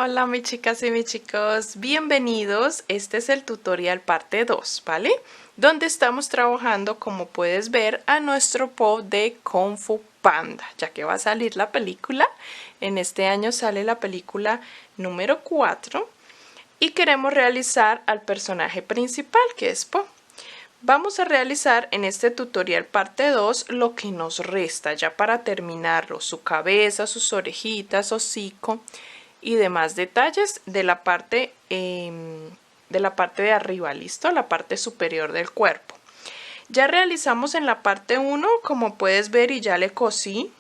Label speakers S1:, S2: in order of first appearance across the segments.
S1: Hola mis chicas y mis chicos, bienvenidos. Este es el tutorial parte 2, ¿vale? Donde estamos trabajando, como puedes ver, a nuestro POV de Kung Fu Panda, ya que va a salir la película. En este año sale la película número 4 y queremos realizar al personaje principal, que es Po. Vamos a realizar en este tutorial parte 2 lo que nos resta ya para terminarlo, su cabeza, sus orejitas, hocico y demás detalles de la parte de arriba, ¿listo? La parte superior del cuerpo. Ya realizamos en la parte 1, como puedes ver, y ya le cosí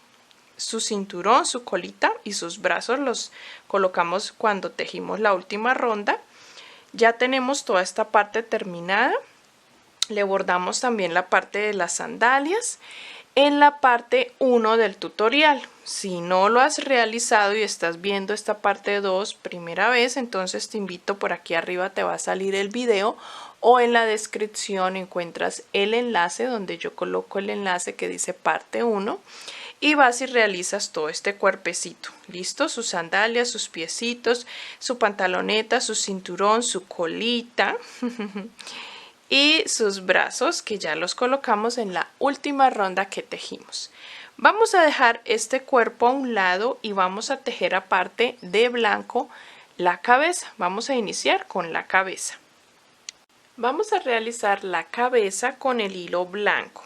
S1: su cinturón, su colita y sus brazos los colocamos cuando tejimos la última ronda. Ya tenemos toda esta parte terminada. Le bordamos también la parte de las sandalias en la parte 1 del tutorial. Si no lo has realizado y estás viendo esta parte 2 primera vez, entonces te invito, por aquí arriba te va a salir el video o en la descripción encuentras el enlace donde yo coloco el enlace que dice parte 1 y vas y realizas todo este cuerpecito. ¿Listo? Sus sandalias, sus piecitos, su pantaloneta, su cinturón, su colita y sus brazos, que ya los colocamos en la última ronda que tejimos. Vamos a dejar este cuerpo a un lado y vamos a tejer aparte de blanco la cabeza. Vamos a iniciar con la cabeza. Vamos a realizar la cabeza con el hilo blanco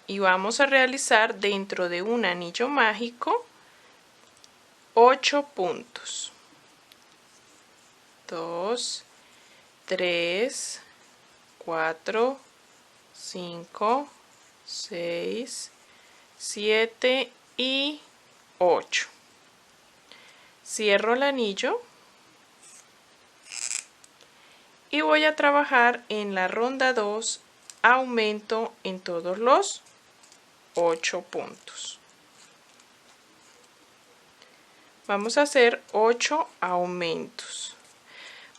S1: y vamos a realizar dentro de un anillo mágico 8 puntos. 2, 3, 4, 5, 6, 7 y 8. Cierro el anillo y voy a trabajar en la ronda 2, aumento en todos los 8 puntos. Vamos a hacer 8 aumentos.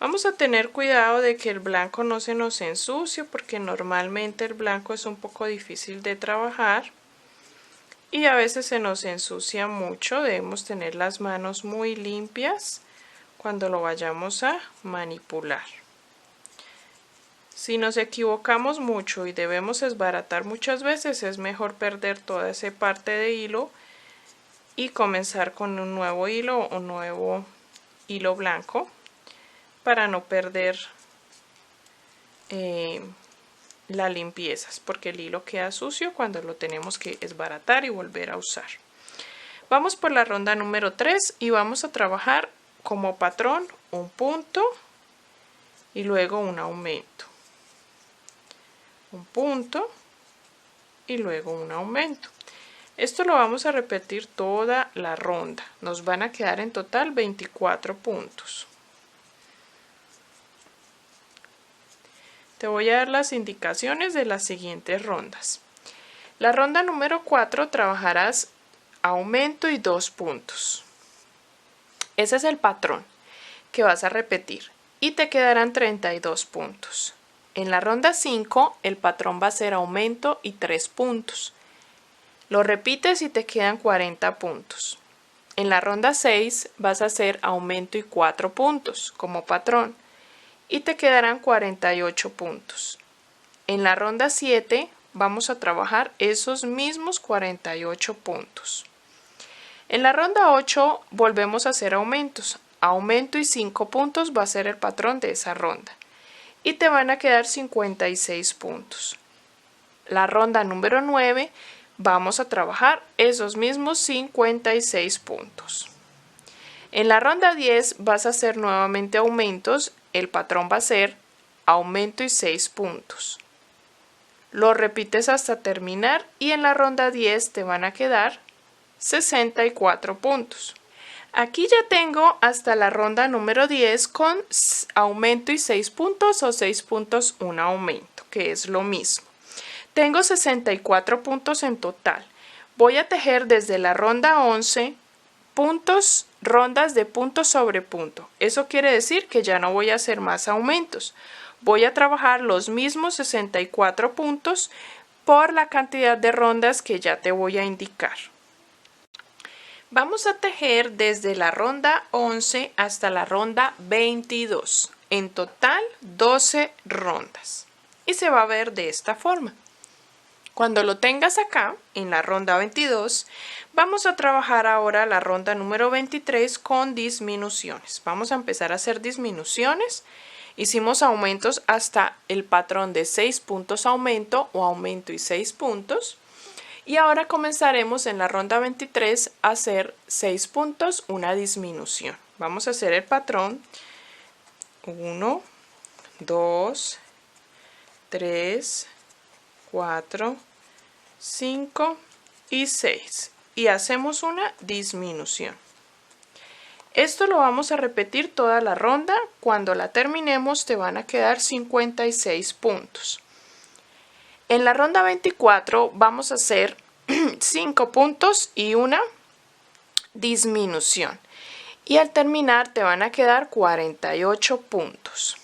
S1: Vamos a tener cuidado de que el blanco no se nos ensucie, porque normalmente el blanco es un poco difícil de trabajar y a veces se nos ensucia mucho. Debemos tener las manos muy limpias cuando lo vayamos a manipular. Si nos equivocamos mucho y debemos desbaratar muchas veces, es mejor perder toda esa parte de hilo y comenzar con un nuevo hilo o nuevo hilo blanco, para no perder las limpiezas, porque el hilo queda sucio cuando lo tenemos que desbaratar y volver a usar. Vamos por la ronda número 3 y vamos a trabajar como patrón un punto y luego un aumento, un punto y luego un aumento. Esto lo vamos a repetir toda la ronda. Nos van a quedar en total 24 puntos. Te voy a dar las indicaciones de las siguientes rondas. La ronda número 4 trabajarás aumento y 2 puntos. Ese es el patrón que vas a repetir y te quedarán 32 puntos. En la ronda 5 el patrón va a ser aumento y 3 puntos. Lo repites y te quedan 40 puntos. En la ronda 6 vas a hacer aumento y 4 puntos como patrón y te quedarán 48 puntos. En la ronda 7 vamos a trabajar esos mismos 48 puntos. En la ronda 8 volvemos a hacer aumentos. Aumento y 5 puntos va a ser el patrón de esa ronda. Y te van a quedar 56 puntos. La ronda número 9 vamos a trabajar esos mismos 56 puntos. En la ronda 10 vas a hacer nuevamente aumentos. El patrón va a ser aumento y 6 puntos. Lo repites hasta terminar y en la ronda 10 te van a quedar 64 puntos. Aquí ya tengo hasta la ronda número 10 con aumento y 6 puntos o 6 puntos un aumento, que es lo mismo. Tengo 64 puntos en total. Voy a tejer desde la ronda 11 puntos, rondas de punto sobre punto. Eso quiere decir que ya no voy a hacer más aumentos. Voy a trabajar los mismos 64 puntos por la cantidad de rondas que ya te voy a indicar. Vamos a tejer desde la ronda 11 hasta la ronda 22. En total 12 rondas. Y se va a ver de esta forma. Cuando lo tengas acá, en la ronda 22, vamos a trabajar ahora la ronda número 23 con disminuciones. Vamos a empezar a hacer disminuciones. Hicimos aumentos hasta el patrón de 6 puntos aumento o aumento y 6 puntos. Y ahora comenzaremos en la ronda 23 a hacer 6 puntos, una disminución. Vamos a hacer el patrón 1, 2, 3, 4, 5 y 6. Y hacemos una disminución. Esto lo vamos a repetir toda la ronda. Cuando la terminemos te van a quedar 56 puntos. En la ronda 24 vamos a hacer 5 puntos y una disminución. Y al terminar te van a quedar 48 puntos.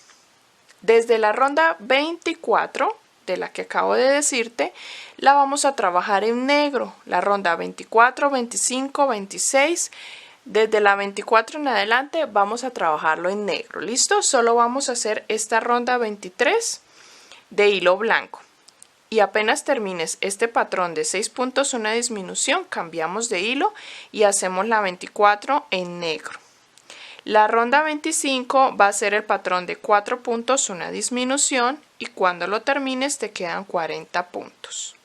S1: Desde la ronda 24, de la que acabo de decirte, la vamos a trabajar en negro. La ronda 24, 25, 26. Desde la 24 en adelante vamos a trabajarlo en negro. ¿Listo? Solo vamos a hacer esta ronda 23 de hilo blanco. Y apenas termines este patrón de 6 puntos, una disminución, cambiamos de hilo y hacemos la 24 en negro. La ronda 25 va a ser el patrón de 4 puntos, una disminución, y cuando lo termines te quedan 40 puntos.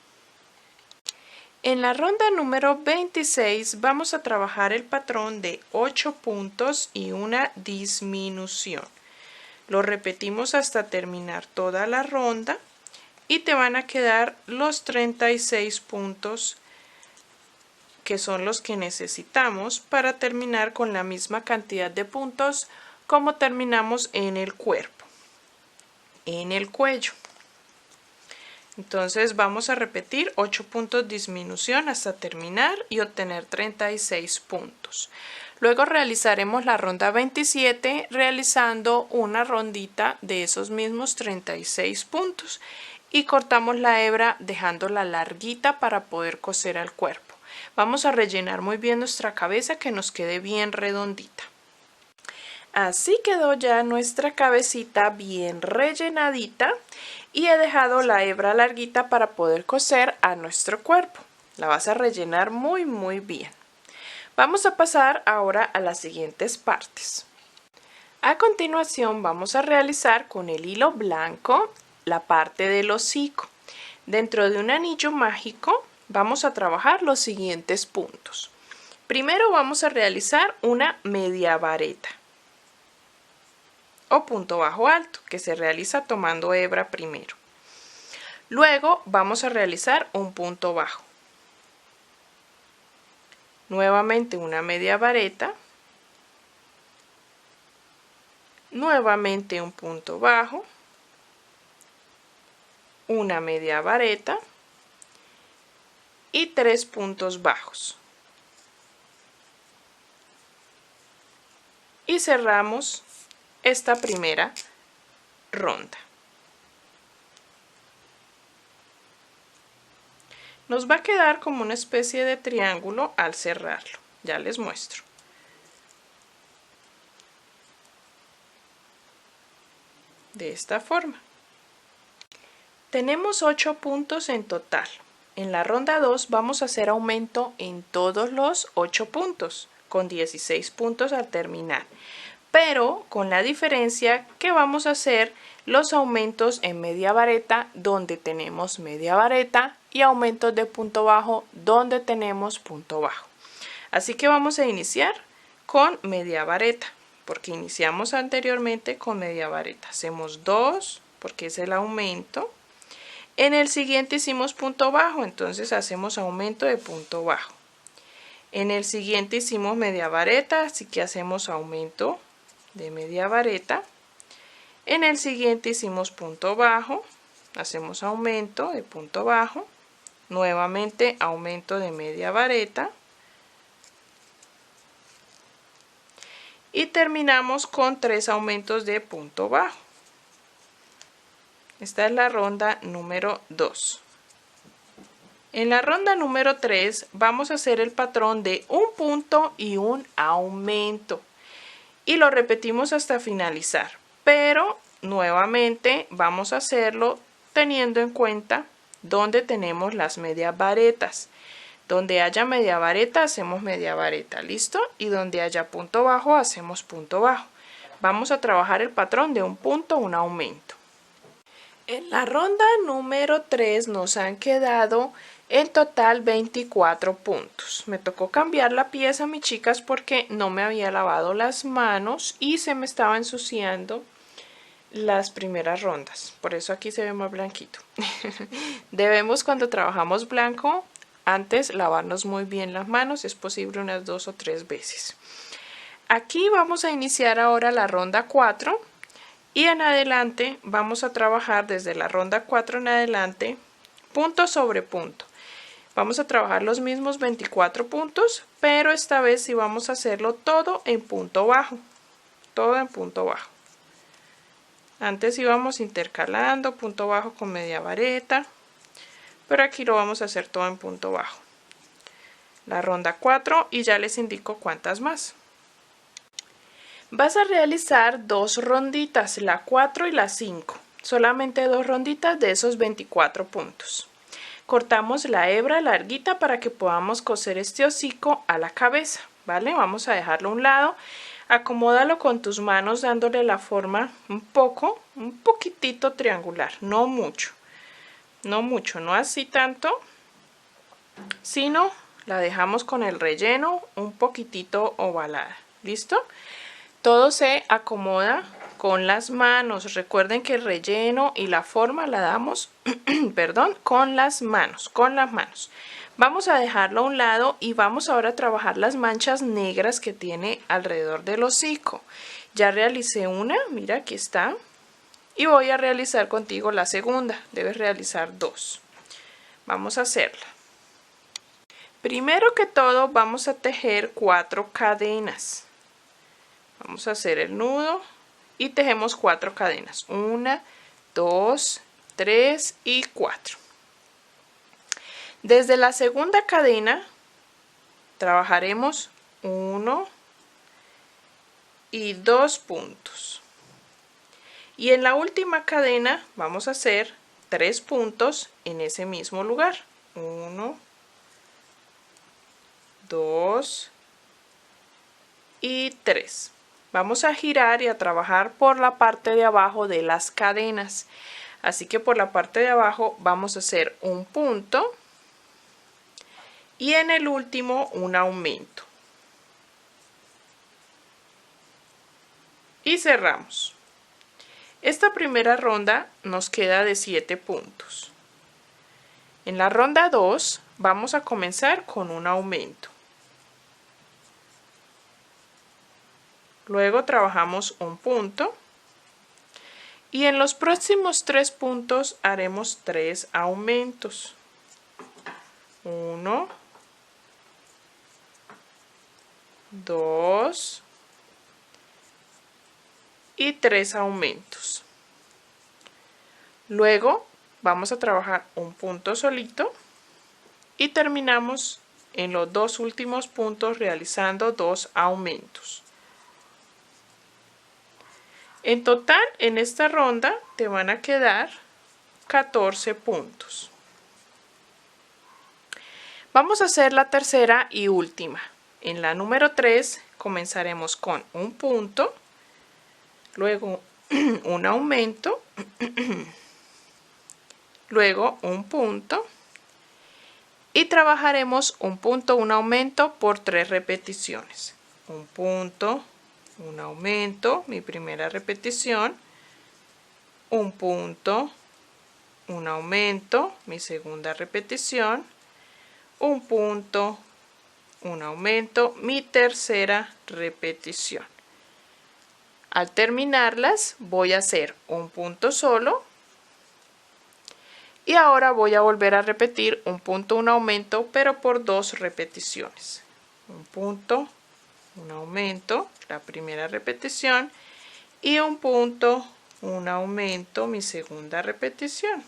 S1: En la ronda número 26 vamos a trabajar el patrón de 8 puntos y una disminución. Lo repetimos hasta terminar toda la ronda. Y te van a quedar los 36 puntos que son los que necesitamos para terminar con la misma cantidad de puntos como terminamos en el cuerpo, en el cuello. Entonces vamos a repetir 8 puntos disminución hasta terminar y obtener 36 puntos. Luego realizaremos la ronda 27 realizando una rondita de esos mismos 36 puntos. Y cortamos la hebra dejándola larguita para poder coser al cuerpo. Vamos a rellenar muy bien nuestra cabeza, que nos quede bien redondita. Así quedó ya nuestra cabecita bien rellenadita y he dejado la hebra larguita para poder coser a nuestro cuerpo. La vas a rellenar muy bien. Vamos a pasar ahora a las siguientes partes. A continuación vamos a realizar con el hilo blanco la parte del hocico. Dentro de un anillo mágico vamos a trabajar los siguientes puntos. Primero vamos a realizar una media vareta o punto bajo alto, que se realiza tomando hebra primero. Luego vamos a realizar un punto bajo. Nuevamente una media vareta. Nuevamente un punto bajo. Una media vareta y 3 puntos bajos. Y cerramos esta primera ronda. Nos va a quedar como una especie de triángulo al cerrarlo. Ya les muestro. De esta forma. Tenemos 8 puntos en total. En la ronda 2 vamos a hacer aumento en todos los 8 puntos, con 16 puntos al terminar. Pero con la diferencia que vamos a hacer los aumentos en media vareta donde tenemos media vareta y aumentos de punto bajo donde tenemos punto bajo. Así que vamos a iniciar con media vareta, porque iniciamos anteriormente con media vareta. Hacemos 2 porque es el aumento. En el siguiente hicimos punto bajo, entonces hacemos aumento de punto bajo. En el siguiente hicimos media vareta, así que hacemos aumento de media vareta. En el siguiente hicimos punto bajo, hacemos aumento de punto bajo. Nuevamente aumento de media vareta. Y terminamos con 3 aumentos de punto bajo. Esta es la ronda número 2. En la ronda número 3 vamos a hacer el patrón de un punto y un aumento. Y lo repetimos hasta finalizar. Pero nuevamente vamos a hacerlo teniendo en cuenta donde tenemos las medias varetas. Donde haya media vareta hacemos media vareta, ¿listo? Y donde haya punto bajo hacemos punto bajo. Vamos a trabajar el patrón de un punto, un aumento. En la ronda número 3 nos han quedado en total 24 puntos. Me tocó cambiar la pieza, mis chicas, porque no me había lavado las manos y se me estaba ensuciando las primeras rondas. Por eso aquí se ve más blanquito. Debemos, cuando trabajamos blanco, antes lavarnos muy bien las manos, es posible unas 2 o 3 veces. Aquí vamos a iniciar ahora la ronda 4 y en adelante vamos a trabajar desde la ronda 4 en adelante punto sobre punto. Vamos a trabajar los mismos 24 puntos, pero esta vez sí vamos a hacerlo todo en punto bajo. Todo en punto bajo. Antes íbamos intercalando punto bajo con media vareta, pero aquí lo vamos a hacer todo en punto bajo. La ronda 4 y ya les indico cuántas más. Vas a realizar dos ronditas, la 4 y la 5. Solamente dos ronditas de esos 24 puntos. Cortamos la hebra larguita para que podamos coser este hocico a la cabeza, ¿vale? Vamos a dejarlo a un lado. Acomódalo con tus manos dándole la forma un poquitito triangular, no mucho. No mucho, no así tanto, sino la dejamos con el relleno un poquitito ovalada. ¿Listo? Todo se acomoda con las manos. Recuerden que el relleno y la forma la damos, perdón, con las manos, Vamos a dejarlo a un lado y vamos ahora a trabajar las manchas negras que tiene alrededor del hocico. Ya realicé una, mira, aquí está. Y voy a realizar contigo la segunda. Debes realizar dos. Vamos a hacerla. Primero que todo vamos a tejer 4 cadenas. Vamos a hacer el nudo y tejemos 4 cadenas. 1, 2, 3 y 4. Desde la segunda cadena trabajaremos 1 y 2 puntos. Y en la última cadena vamos a hacer 3 puntos en ese mismo lugar. 1, 2 y 3. Vamos a girar y a trabajar por la parte de abajo de las cadenas. Así que por la parte de abajo vamos a hacer un punto y en el último un aumento. Y cerramos. Esta primera ronda nos queda de 7 puntos. En la ronda 2 vamos a comenzar con un aumento. Luego trabajamos un punto y en los próximos 3 puntos haremos 3 aumentos. 1, 2 y 3 aumentos. Luego vamos a trabajar un punto solito y terminamos en los 2 últimos puntos realizando 2 aumentos. En total, en esta ronda te van a quedar 14 puntos. Vamos a hacer la tercera y última. En la número 3 comenzaremos con un punto, luego un aumento, luego un punto y trabajaremos un punto, un aumento por 3 repeticiones. Un punto, un aumento, mi primera repetición, un punto, un aumento, mi segunda repetición, un punto, un aumento, mi tercera repetición. Al terminarlas voy a hacer un punto solo y ahora voy a volver a repetir un punto, un aumento, pero por 2 repeticiones. Un punto, un aumento, la primera repetición y un punto, un aumento, mi segunda repetición.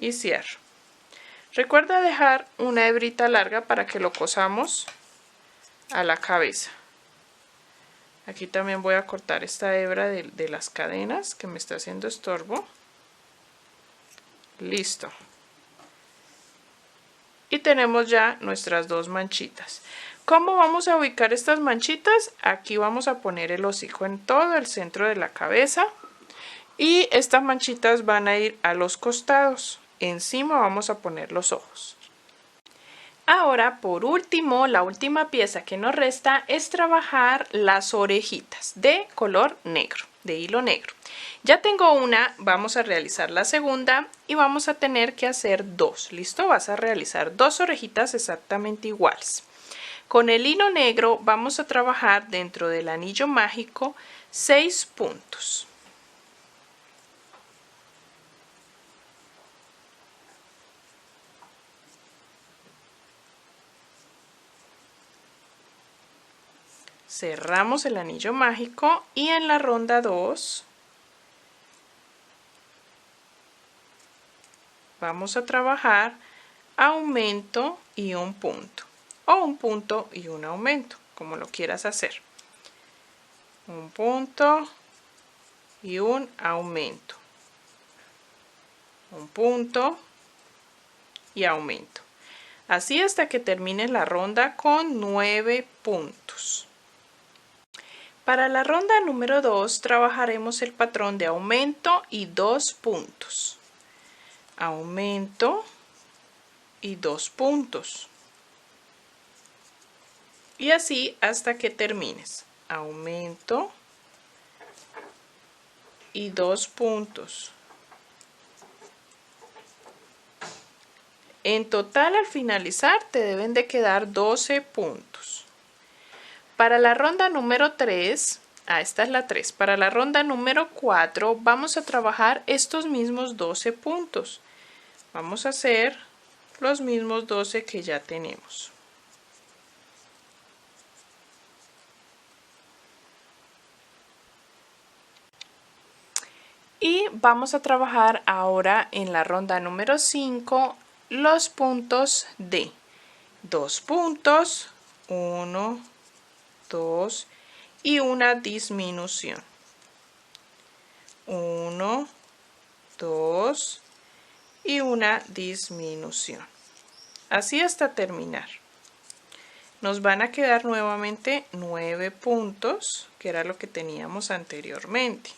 S1: y cierro. Recuerda dejar una hebrita larga para que lo cosamos a la cabeza. Aquí también voy a cortar esta hebra de las cadenas que me está haciendo estorbo. Listo. Y tenemos ya nuestras dos manchitas. ¿Cómo vamos a ubicar estas manchitas? Aquí vamos a poner el hocico en todo el centro de la cabeza. Y estas manchitas van a ir a los costados. Encima vamos a poner los ojos. Ahora, por último, la última pieza que nos resta es trabajar las orejitas de color negro, de hilo negro. Ya tengo una, vamos a realizar la segunda y vamos a tener que hacer dos. ¿Listo? Vas a realizar dos orejitas exactamente iguales. Con el hilo negro vamos a trabajar dentro del anillo mágico 6 puntos. Cerramos el anillo mágico y en la ronda 2 vamos a trabajar aumento y un punto, o un punto y un aumento, como lo quieras hacer. Un punto y un aumento. Un punto y aumento. Así hasta que termine la ronda con 9 puntos. Para la ronda número 2 trabajaremos el patrón de aumento y 2 puntos. Aumento y 2 puntos. Y así hasta que termines. Aumento y 2 puntos. En total, al finalizar, te deben de quedar 12 puntos. Para la ronda número 3, esta es la 3. Para la ronda número 4 vamos a trabajar estos mismos 12 puntos. Vamos a hacer los mismos 12 que ya tenemos. Y vamos a trabajar ahora en la ronda número 5 los puntos de 2 puntos, 1, 2 y una disminución. 1, 2 y una disminución. Así hasta terminar. Nos van a quedar nuevamente 9 puntos, que era lo que teníamos anteriormente.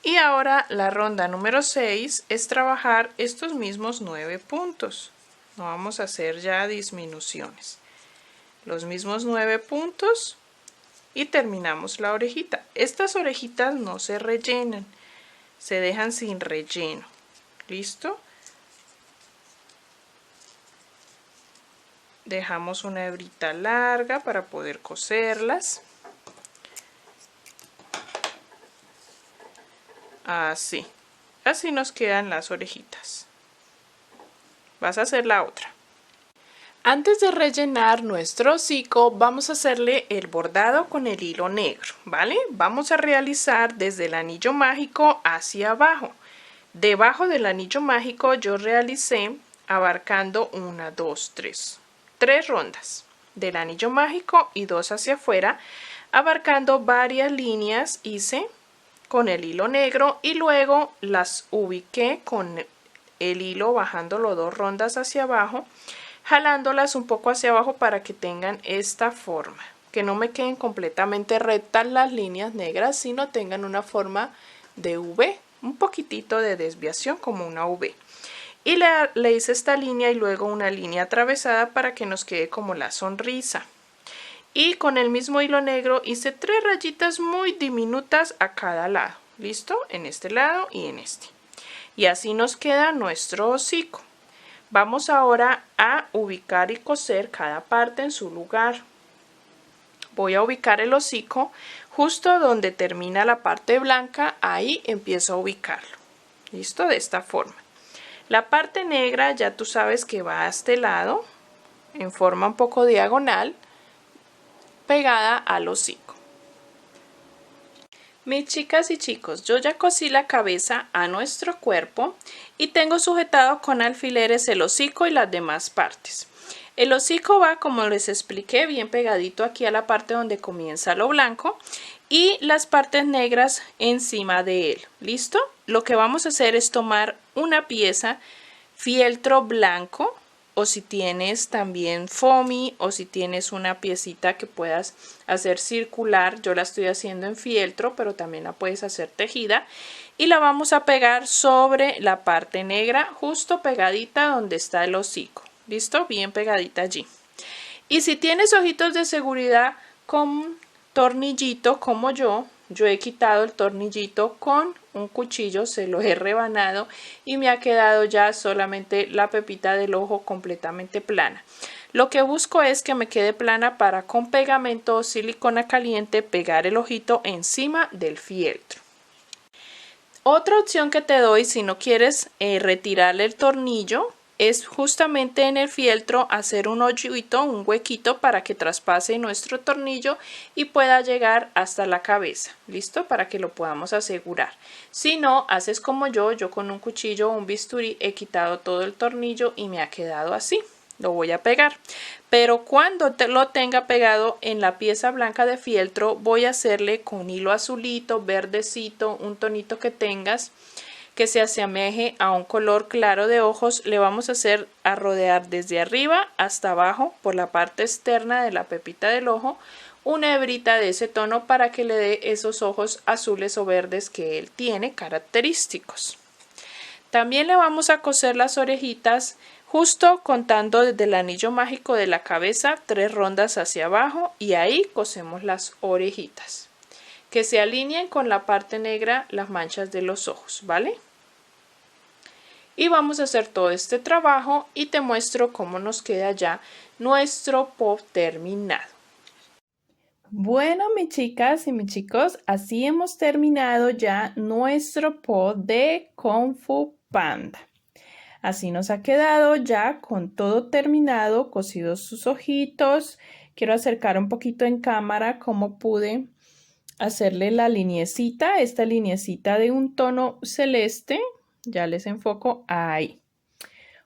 S1: Y ahora la ronda número 6 es trabajar estos mismos 9 puntos. No vamos a hacer ya disminuciones. Los mismos 9 puntos y terminamos la orejita. Estas orejitas no se rellenan, se dejan sin relleno. ¿Listo? Dejamos una hebrita larga para poder coserlas. Así. Así nos quedan las orejitas. Vas a hacer la otra. Antes de rellenar nuestro hocico, vamos a hacerle el bordado con el hilo negro, ¿vale? Vamos a realizar desde el anillo mágico hacia abajo. Debajo del anillo mágico yo realicé abarcando 1, 2, 3. 3 rondas del anillo mágico y 2 hacia afuera, abarcando varias líneas hice con el hilo negro y luego las ubiqué con el hilo bajándolo 2 rondas hacia abajo, jalándolas un poco hacia abajo para que tengan esta forma, que no me queden completamente rectas las líneas negras, sino tengan una forma de V, un poquitito de desviación como una V. Y le hice esta línea y luego una línea atravesada para que nos quede como la sonrisa. Y con el mismo hilo negro hice 3 rayitas muy diminutas a cada lado. ¿Listo? En este lado y en este. Y así nos queda nuestro hocico. Vamos ahora a ubicar y coser cada parte en su lugar. Voy a ubicar el hocico justo donde termina la parte blanca. Ahí empiezo a ubicarlo. ¿Listo? De esta forma. La parte negra ya tú sabes que va a este lado en forma un poco diagonal, pegada al hocico. Mis chicas y chicos, yo ya cosí la cabeza a nuestro cuerpo y tengo sujetado con alfileres el hocico y las demás partes. El hocico va, como les expliqué, bien pegadito aquí a la parte donde comienza lo blanco y las partes negras encima de él. ¿Listo? Lo que vamos a hacer es tomar una pieza fieltro blanco, o si tienes también foamy, o si tienes una piecita que puedas hacer circular. Yo la estoy haciendo en fieltro, pero también la puedes hacer tejida, y la vamos a pegar sobre la parte negra, justo pegadita donde está el hocico. ¿Listo? Bien pegadita allí. Y si tienes ojitos de seguridad con tornillito como yo he quitado el tornillito con un cuchillo, se lo he rebanado y me ha quedado ya solamente la pepita del ojo completamente plana. Lo que busco es que me quede plana para con pegamento o silicona caliente pegar el ojito encima del fieltro. Otra opción que te doy si no quieres retirarle el tornillo es justamente en el fieltro hacer un hoyito, un huequito para que traspase nuestro tornillo y pueda llegar hasta la cabeza. ¿Listo? Para que lo podamos asegurar. Si no, haces como yo con un cuchillo o un bisturí he quitado todo el tornillo y me ha quedado así. Lo voy a pegar. Pero cuando lo tenga pegado en la pieza blanca de fieltro, voy a hacerle con hilo azulito, verdecito, un tonito que tengas, que se asemeje a un color claro de ojos. Le vamos a hacer a rodear desde arriba hasta abajo por la parte externa de la pepita del ojo una hebrita de ese tono para que le dé esos ojos azules o verdes que él tiene característicos. También le vamos a coser las orejitas justo contando desde el anillo mágico de la cabeza 3 rondas hacia abajo y ahí cosemos las orejitas que se alineen con la parte negra las manchas de los ojos, ¿vale? Y vamos a hacer todo este trabajo y te muestro cómo nos queda ya nuestro pop terminado. Bueno, mis chicas y mis chicos, así hemos terminado ya nuestro pop de Kung Fu Panda. Así nos ha quedado ya con todo terminado, cosidos sus ojitos. Quiero acercar un poquito en cámara cómo pude hacerle la lineecita, esta lineecita de un tono celeste. Ya les enfoco ahí.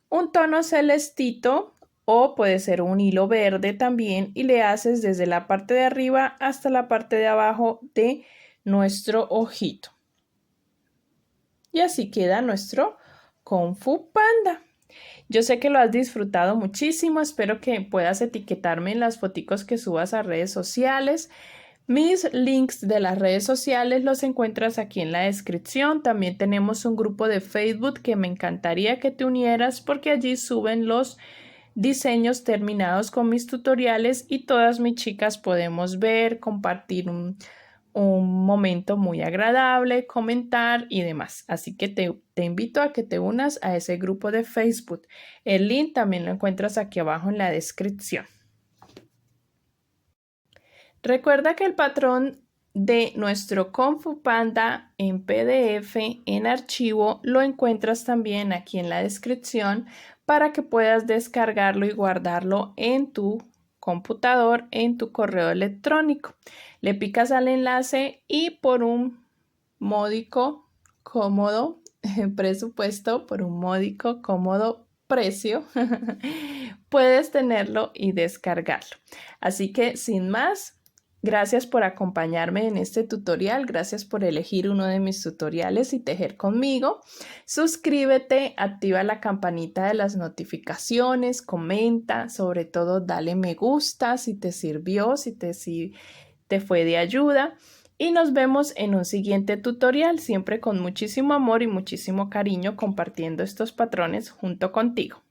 S1: Un tono celestito o puede ser un hilo verde también y le haces desde la parte de arriba hasta la parte de abajo de nuestro ojito. Y así queda nuestro Kung Fu Panda. Yo sé que lo has disfrutado muchísimo. Espero que puedas etiquetarme en las foticos que subas a redes sociales. Mis links de las redes sociales los encuentras aquí en la descripción. También tenemos un grupo de Facebook que me encantaría que te unieras porque allí suben los diseños terminados con mis tutoriales y todas mis chicas podemos ver, compartir un momento muy agradable, comentar y demás. Así que te invito a que te unas a ese grupo de Facebook. El link también lo encuentras aquí abajo en la descripción. Recuerda que el patrón de nuestro Kung Fu Panda en PDF, en archivo, lo encuentras también aquí en la descripción para que puedas descargarlo y guardarlo en tu computador, en tu correo electrónico. Le picas al enlace y por un módico, cómodo presupuesto, por un módico, cómodo precio, puedes tenerlo y descargarlo. Así que sin más, gracias por acompañarme en este tutorial, gracias por elegir uno de mis tutoriales y tejer conmigo. Suscríbete, activa la campanita de las notificaciones, comenta, sobre todo dale me gusta si te sirvió, si te fue de ayuda. Y nos vemos en un siguiente tutorial, siempre con muchísimo amor y muchísimo cariño compartiendo estos patrones junto contigo.